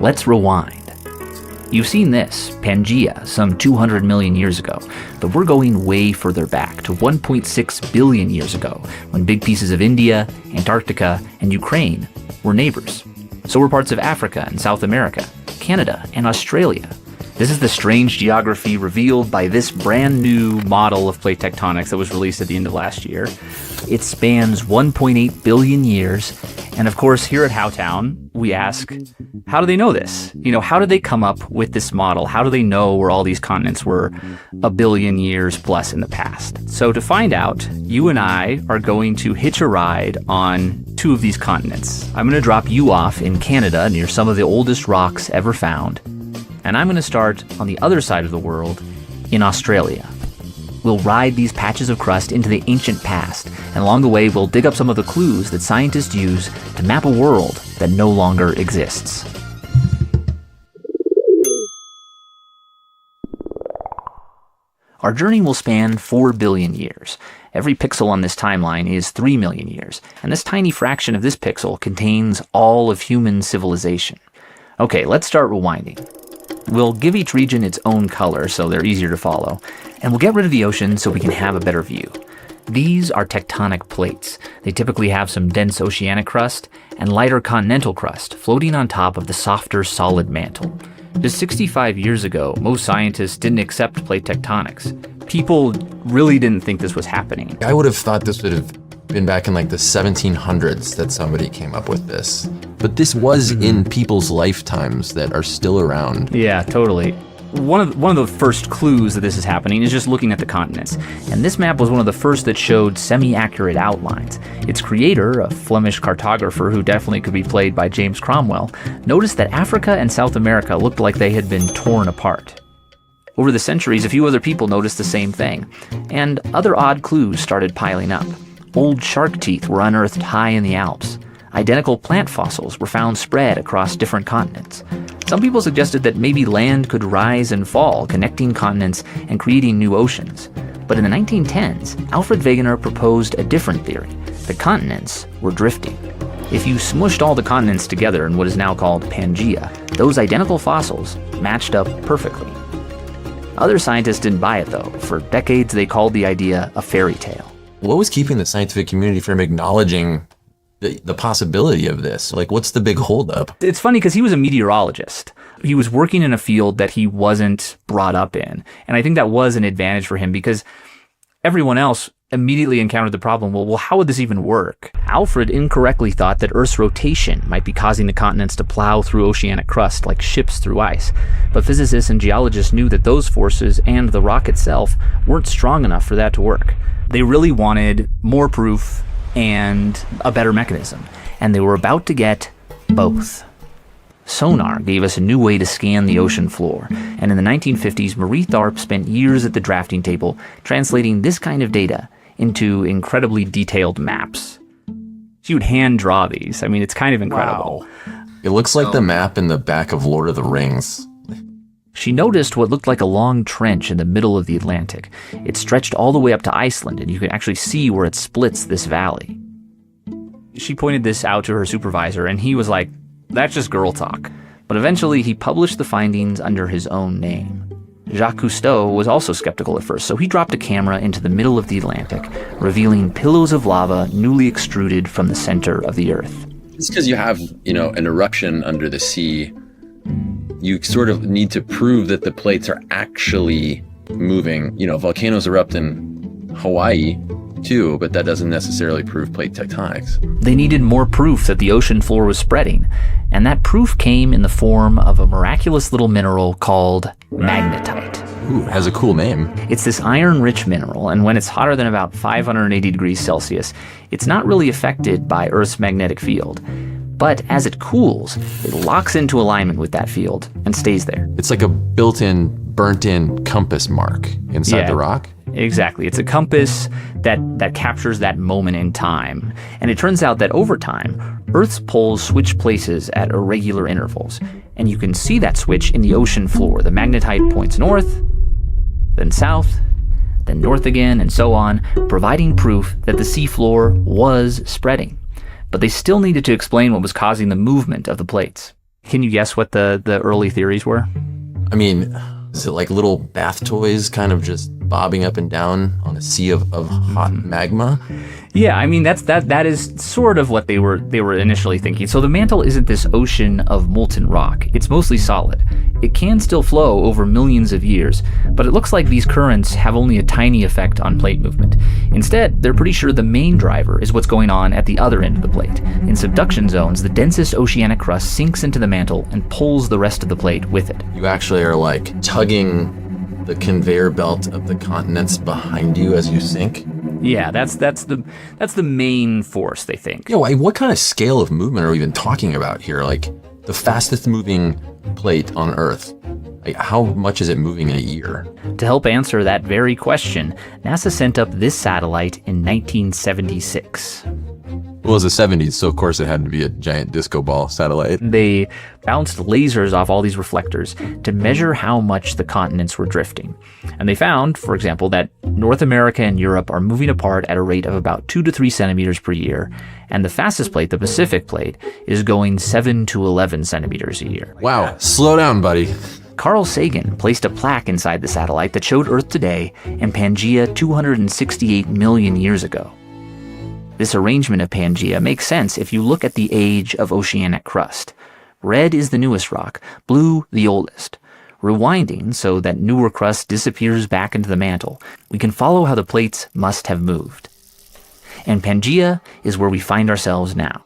Let's rewind. You've seen this, Pangaea, some 200 million years ago, but we're going way further back to 1.6 billion years ago, when big pieces of India, Antarctica, and Ukraine were neighbors. So were parts of Africa and South America, Canada, and Australia. This is the strange geography revealed by this brand new model of plate tectonics that was released at the end of last year. It spans 1.8 billion years, and of course here at Howtown, we ask, how do they know this? How did they come up with this model? How do they know where all these continents were a billion years plus in the past? So to find out, you and I are going to hitch a ride on two of these continents. I'm going to drop you off in Canada near some of the oldest rocks ever found, and I'm going to start on the other side of the world in Australia. We'll ride these patches of crust into the ancient past, and along the way we'll dig up some of the clues that scientists use to map a world that no longer exists. Our journey will span 4 billion years. Every pixel on this timeline is 3 million years, and this tiny fraction of this pixel contains all of human civilization. Okay, let's start rewinding. We'll give each region its own color so they're easier to follow, and we'll get rid of the ocean so we can have a better view. These are tectonic plates. They typically have some dense oceanic crust and lighter continental crust floating on top of the softer solid mantle. Just 65 years ago, most scientists didn't accept plate tectonics. People really didn't think this was happening. I would have thought this would have been back in like the 1700s that somebody came up with this. But this was in people's lifetimes that are still around. Yeah, totally. One of the first clues that this is happening is just looking at the continents. And this map was one of the first that showed semi-accurate outlines. Its creator, a Flemish cartographer who definitely could be played by James Cromwell, noticed that Africa and South America looked like they had been torn apart. Over the centuries, a few other people noticed the same thing, and other odd clues started piling up. Old shark teeth were unearthed high in the Alps. Identical plant fossils were found spread across different continents. Some people suggested that maybe land could rise and fall, connecting continents and creating new oceans. But in the 1910s, Alfred Wegener proposed a different theory. The continents were drifting. If you smushed all the continents together in what is now called Pangaea, those identical fossils matched up perfectly. Other scientists didn't buy it though. For decades they called the idea a fairy tale. What was keeping the scientific community from acknowledging the possibility of this? Like, what's the big holdup? It's funny because he was a meteorologist. He was working in a field that he wasn't brought up in. And I think that was an advantage for him because everyone else immediately encountered the problem. Well, how would this even work? Alfred incorrectly thought that Earth's rotation might be causing the continents to plow through oceanic crust like ships through ice. But physicists and geologists knew that those forces and the rock itself weren't strong enough for that to work. They really wanted more proof and a better mechanism, and they were about to get both. Sonar gave us a new way to scan the ocean floor, and in the 1950s, Marie Tharp spent years at the drafting table translating this kind of data into incredibly detailed maps. She would hand draw these. I mean, it's kind of incredible. Wow. It looks like the map in the back of Lord of the Rings. She noticed what looked like a long trench in the middle of the Atlantic. It stretched all the way up to Iceland, and you could actually see where it splits this valley. She pointed this out to her supervisor, and he was like, that's just girl talk. But eventually, he published the findings under his own name. Jacques Cousteau was also skeptical at first, so he dropped a camera into the middle of the Atlantic, revealing pillows of lava newly extruded from the center of the Earth. It's because you have, an eruption under the sea. You sort of need to prove that the plates are actually moving. Volcanoes erupt in Hawaii too, but that doesn't necessarily prove plate tectonics. They needed more proof that the ocean floor was spreading, and that proof came in the form of a miraculous little mineral called magnetite. Ooh, it has a cool name. It's this iron-rich mineral, and when it's hotter than about 580 degrees Celsius, it's not really affected by Earth's magnetic field. But as it cools, it locks into alignment with that field and stays there. It's like a built-in, burnt-in compass mark inside the rock? Exactly. It's a compass that captures that moment in time. And it turns out that over time, Earth's poles switch places at irregular intervals. And you can see that switch in the ocean floor. The magnetite points north, then south, then north again, and so on, providing proof that the seafloor was spreading. But they still needed to explain what was causing the movement of the plates. Can you guess what the early theories were? I mean, is it like little bath toys kind of just bobbing up and down on a sea of hot magma? Yeah, I mean that is sort of what they were initially thinking. So the mantle isn't this ocean of molten rock. It's mostly solid. It can still flow over millions of years, but it looks like these currents have only a tiny effect on plate movement. Instead, they're pretty sure the main driver is what's going on at the other end of the plate. In subduction zones, the densest oceanic crust sinks into the mantle and pulls the rest of the plate with it. You actually are like tugging the conveyor belt of the continents behind you as you sink? Yeah, that's the main force, they think. Yo, what kind of scale of movement are we even talking about here? Like, the fastest moving plate on Earth, like, how much is it moving in a year? To help answer that very question, NASA sent up this satellite in 1976. Well, it was the 70s, so of course it had to be a giant disco ball satellite. They bounced lasers off all these reflectors to measure how much the continents were drifting. And they found, for example, that North America and Europe are moving apart at a rate of about 2 to 3 centimeters per year, and the fastest plate, the Pacific plate, is going 7 to 11 centimeters a year. Wow, slow down, buddy. Carl Sagan placed a plaque inside the satellite that showed Earth today and Pangaea 268 million years ago. This arrangement of Pangaea makes sense if you look at the age of oceanic crust. Red is the newest rock, blue the oldest. Rewinding so that newer crust disappears back into the mantle, we can follow how the plates must have moved. And Pangaea is where we find ourselves now.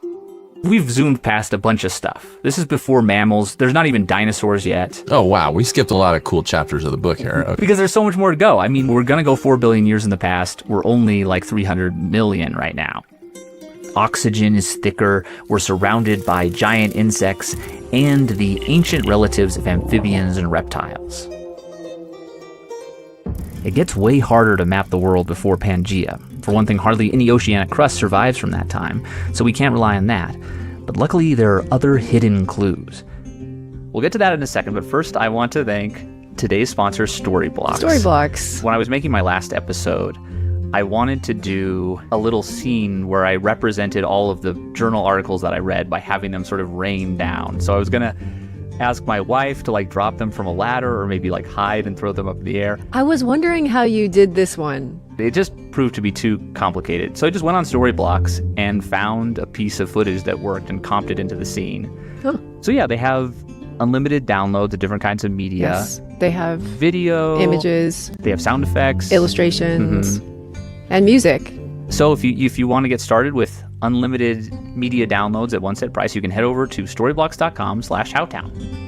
We've zoomed past a bunch of stuff. This is before mammals. There's not even dinosaurs yet. Oh, wow. We skipped a lot of cool chapters of the book here. Okay. Because there's so much more to go. I mean, we're going to go 4 billion years in the past. We're only like 300 million right now. Oxygen is thicker. We're surrounded by giant insects and the ancient relatives of amphibians and reptiles. It gets way harder to map the world before Pangaea. For one thing, hardly any oceanic crust survives from that time, so we can't rely on that. But luckily, there are other hidden clues. We'll get to that in a second, but first I want to thank today's sponsor, Storyblocks. Storyblocks. When I was making my last episode, I wanted to do a little scene where I represented all of the journal articles that I read by having them sort of rain down. So I was going to ask my wife to like drop them from a ladder or maybe like hide and throw them up in the air. I was wondering how you did this one. It just proved to be too complicated. So I just went on Storyblocks and found a piece of footage that worked and comped it into the scene. Huh. So yeah, they have unlimited downloads of different kinds of media. Yes, they have video, images, they have sound effects, illustrations, and music. So if you want to get started with unlimited media downloads at one set price, you can head over to storyblocks.com/howtown.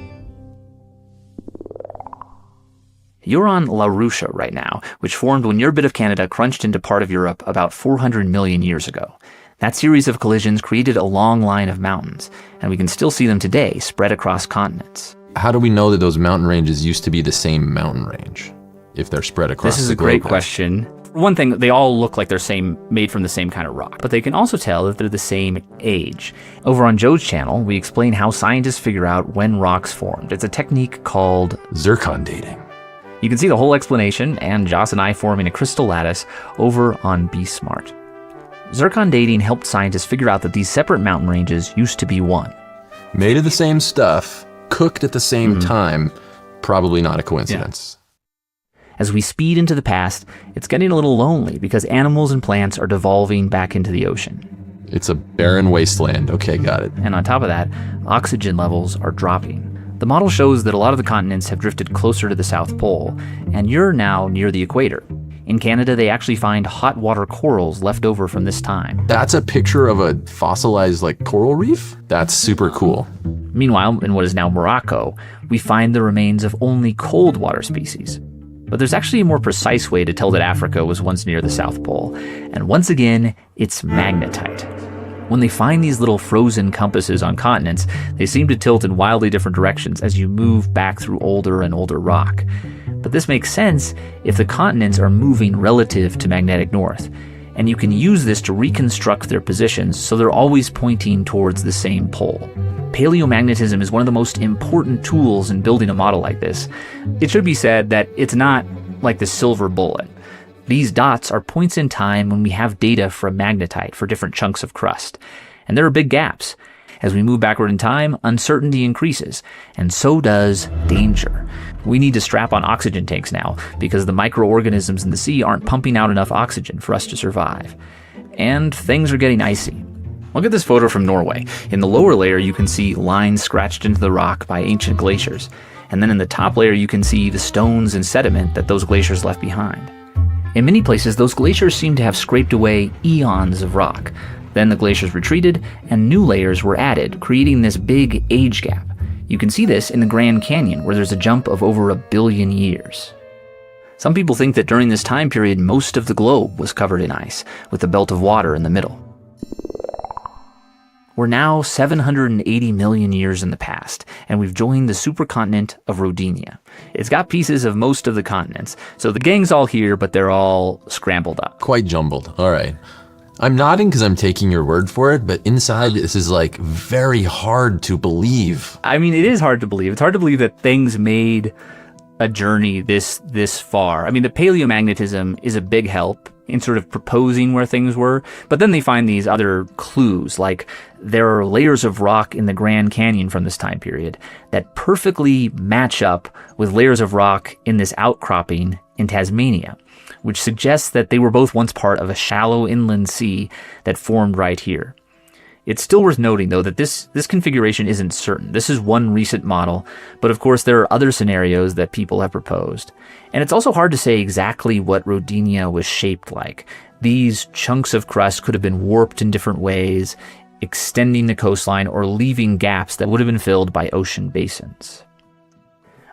You're on La Russia right now, which formed when your bit of Canada crunched into part of Europe about 400 million years ago. That series of collisions created a long line of mountains, and we can still see them today spread across continents. How do we know that those mountain ranges used to be the same mountain range if they're spread across the globe? This is a great question. For one thing, they all look like they're made from the same kind of rock, but they can also tell that they're the same age. Over on Joe's channel, we explain how scientists figure out when rocks formed. It's a technique called zircon dating. You can see the whole explanation and Joss and I forming a crystal lattice over on Be Smart. Zircon dating helped scientists figure out that these separate mountain ranges used to be one. Made of the same stuff, cooked at the same time, probably not a coincidence. Yeah. As we speed into the past, it's getting a little lonely because animals and plants are devolving back into the ocean. It's a barren wasteland. Okay, got it. And on top of that, oxygen levels are dropping. The model shows that a lot of the continents have drifted closer to the South Pole, and you're now near the equator. In Canada, they actually find hot water corals left over from this time. That's a picture of a fossilized coral reef? That's super cool. Meanwhile, in what is now Morocco, we find the remains of only cold water species. But there's actually a more precise way to tell that Africa was once near the South Pole, and once again, it's magnetite. When they find these little frozen compasses on continents, they seem to tilt in wildly different directions as you move back through older and older rock. But this makes sense if the continents are moving relative to magnetic north, and you can use this to reconstruct their positions so they're always pointing towards the same pole. Paleomagnetism is one of the most important tools in building a model like this. It should be said that it's not like the silver bullet. These dots are points in time when we have data from magnetite for different chunks of crust. And there are big gaps. As we move backward in time, uncertainty increases, and so does danger. We need to strap on oxygen tanks now because the microorganisms in the sea aren't pumping out enough oxygen for us to survive. And things are getting icy. Look at this photo from Norway. In the lower layer, you can see lines scratched into the rock by ancient glaciers. And then in the top layer, you can see the stones and sediment that those glaciers left behind. In many places, those glaciers seem to have scraped away eons of rock. Then the glaciers retreated, and new layers were added, creating this big age gap. You can see this in the Grand Canyon, where there's a jump of over 1 billion years. Some people think that during this time period, most of the globe was covered in ice, with a belt of water in the middle. We're now 780 million years in the past, and we've joined the supercontinent of Rodinia. It's got pieces of most of the continents, so the gang's all here, but they're all scrambled up. Quite jumbled. All right. I'm nodding because I'm taking your word for it, but inside this is like very hard to believe. I mean, it is hard to believe. It's hard to believe that things made a journey this far. I mean, the paleomagnetism is a big help in sort of proposing where things were, but then they find these other clues, like there are layers of rock in the Grand Canyon from this time period that perfectly match up with layers of rock in this outcropping in Tasmania, which suggests that they were both once part of a shallow inland sea that formed right here. It's still worth noting, though, that this configuration isn't certain. This is one recent model, but of course there are other scenarios that people have proposed. And it's also hard to say exactly what Rodinia was shaped like. These chunks of crust could have been warped in different ways, extending the coastline or leaving gaps that would have been filled by ocean basins.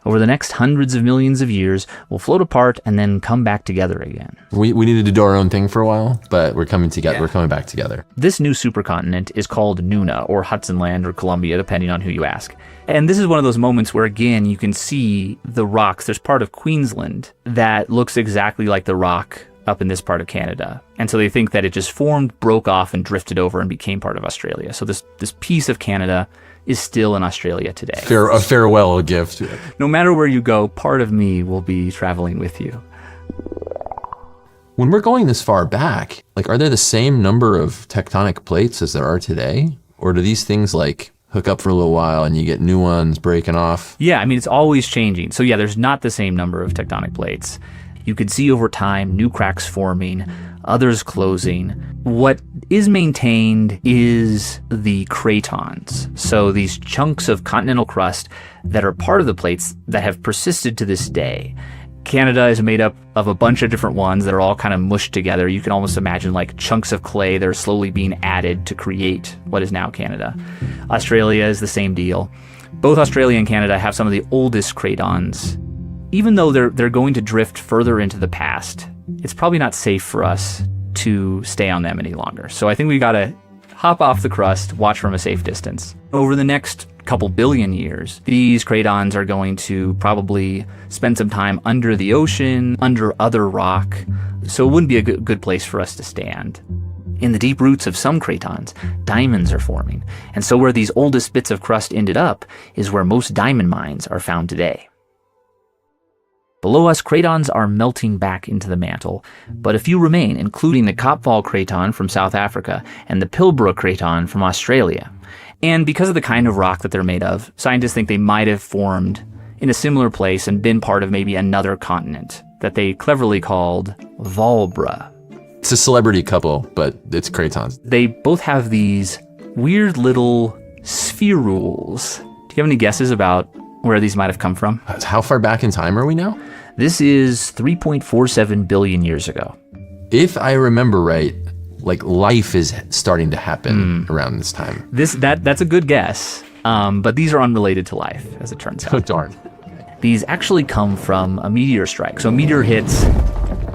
Over the next hundreds of millions of years, we'll float apart and then come back together again. We needed to do our own thing for a while, but we're coming together. Yeah. We're coming back together. This new supercontinent is called Nuna, or Hudson Land, or Columbia, depending on who you ask. And this is one of those moments where, again, you can see the rocks. There's part of Queensland that looks exactly like the rock up in this part of Canada. And so they think that it just formed, broke off, and drifted over and became part of Australia. So this piece of Canada is still in Australia today. A farewell gift. No matter where you go, part of me will be traveling with you. When we're going this far back, like, are there the same number of tectonic plates as there are today? Or do these things like hook up for a little while and you get new ones breaking off? Yeah, I mean, it's always changing. So yeah, there's not the same number of tectonic plates. You can see over time new cracks forming, others closing. What is maintained is the cratons. So these chunks of continental crust that are part of the plates that have persisted to this day. Canada is made up of a bunch of different ones that are all kind of mushed together. You can almost imagine like chunks of clay that are slowly being added to create what is now Canada. Australia is the same deal. Both Australia and Canada have some of the oldest cratons. Even though they're going to drift further into the past, it's probably not safe for us to stay on them any longer. So I think we got to hop off the crust, watch from a safe distance. Over the next couple billion years, these cratons are going to probably spend some time under the ocean, under other rock. So it wouldn't be a good place for us to stand. In the deep roots of some cratons, diamonds are forming. And so where these oldest bits of crust ended up is where most diamond mines are found today. Below us, cratons are melting back into the mantle, but a few remain, including the Kopval craton from South Africa and the Pilbara craton from Australia. And because of the kind of rock that they're made of, scientists think they might have formed in a similar place and been part of maybe another continent that they cleverly called Volbra. It's a celebrity couple, but it's cratons. They both have these weird little spherules. Do you have any guesses about where these might have come from? How far back in time are we now? This is 3.47 billion years ago. If I remember right, like life is starting to happen around this time. That's a good guess, but these are unrelated to life, as it turns out. Oh, darn. These actually come from a meteor strike. So a meteor hits,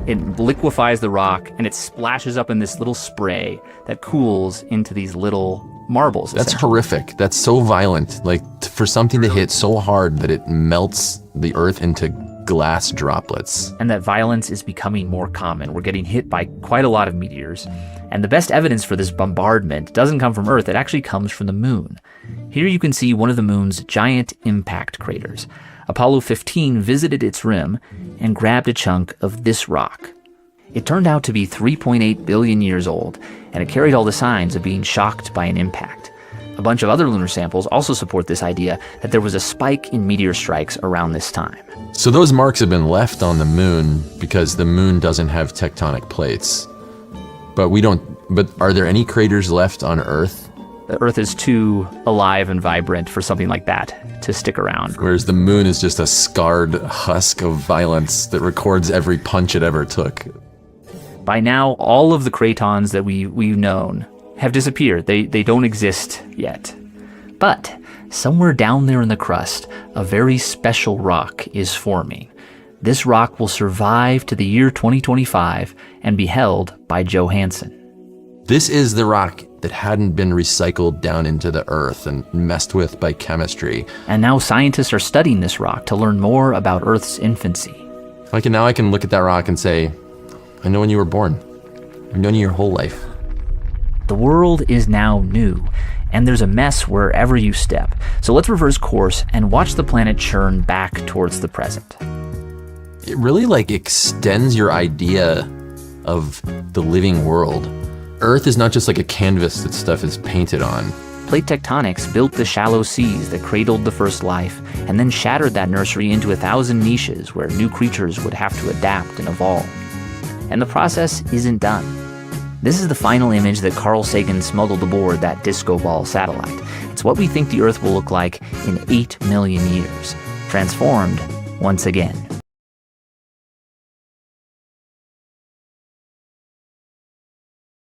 it liquefies the rock, and it splashes up in this little spray that cools into these little marbles. That's horrific. That's so violent. Like, for something to hit so hard that it melts the earth into glass droplets. And that violence is becoming more common. We're getting hit by quite a lot of meteors. And the best evidence for this bombardment doesn't come from Earth, it actually comes from the moon. Here you can see one of the moon's giant impact craters. Apollo 15 visited its rim and grabbed a chunk of this rock. It turned out to be 3.8 billion years old, and it carried all the signs of being shocked by an impact. A bunch of other lunar samples also support this idea that there was a spike in meteor strikes around this time. So those marks have been left on the moon because the moon doesn't have tectonic plates. But are there any craters left on Earth? The Earth is too alive and vibrant for something like that to stick around. Whereas the moon is just a scarred husk of violence that records every punch it ever took. By now, all of the cratons that we've known have disappeared. They don't exist yet. But somewhere down there in the crust, a very special rock is forming. This rock will survive to the year 2025 and be held by Johansen. This is the rock that hadn't been recycled down into the Earth and messed with by chemistry. And now scientists are studying this rock to learn more about Earth's infancy. Now I can look at that rock and say, I know when you were born. I've known you your whole life. The world is now new, and there's a mess wherever you step. So let's reverse course and watch the planet churn back towards the present. It really extends your idea of the living world. Earth is not just like a canvas that stuff is painted on. Plate tectonics built the shallow seas that cradled the first life, and then shattered that nursery into 1,000 niches where new creatures would have to adapt and evolve. And the process isn't done. This is the final image that Carl Sagan smuggled aboard that disco ball satellite. It's what we think the Earth will look like in 8 million years, transformed once again.